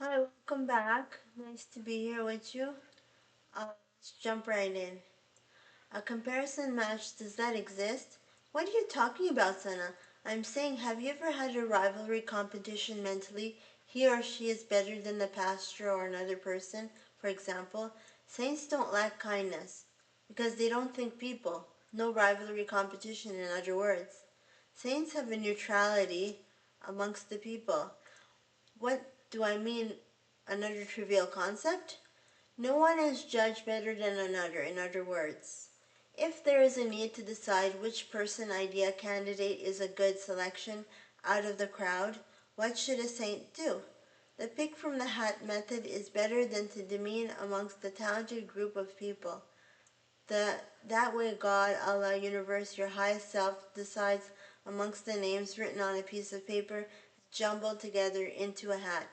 Hi, welcome back. Nice to be here with you. Let's jump right in. A comparison match, does that exist? What are you talking about, Sana? I'm saying, have you ever had a rivalry competition mentally? He or she is better than the pastor or another person, for example. Saints don't lack kindness because they don't think people. No rivalry competition, in other words. Saints have a neutrality amongst the people. What do I mean? Another trivial concept? No one is judged better than another, in other words. If there is a need to decide which person idea candidate is a good selection out of the crowd, what should a saint do? The pick from the hat method is better than to demean amongst the talented group of people. That way God, Allah, universe, your highest self decides amongst the names written on a piece of paper jumbled together into a hat.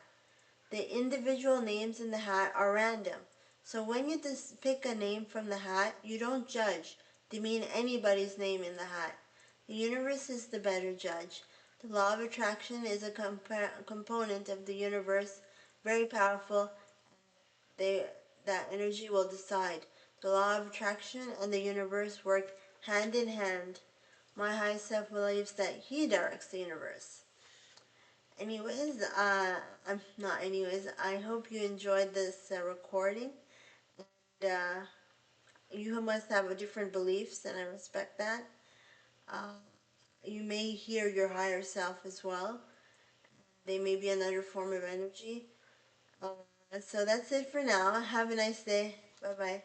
The individual names in the hat are random. So when you just pick a name from the hat, you don't judge, demean anybody's name in the hat. The universe is the better judge. The law of attraction is a component of the universe, very powerful. That energy will decide. The law of attraction and the universe work hand in hand. My high self believes that he directs the universe. I'm not anyways. I hope you enjoyed this recording. And, you must have a different beliefs, and I respect that. Uh, you may hear your higher self as well. They may be another form of energy. So that's it for now. Have a nice day. Bye bye.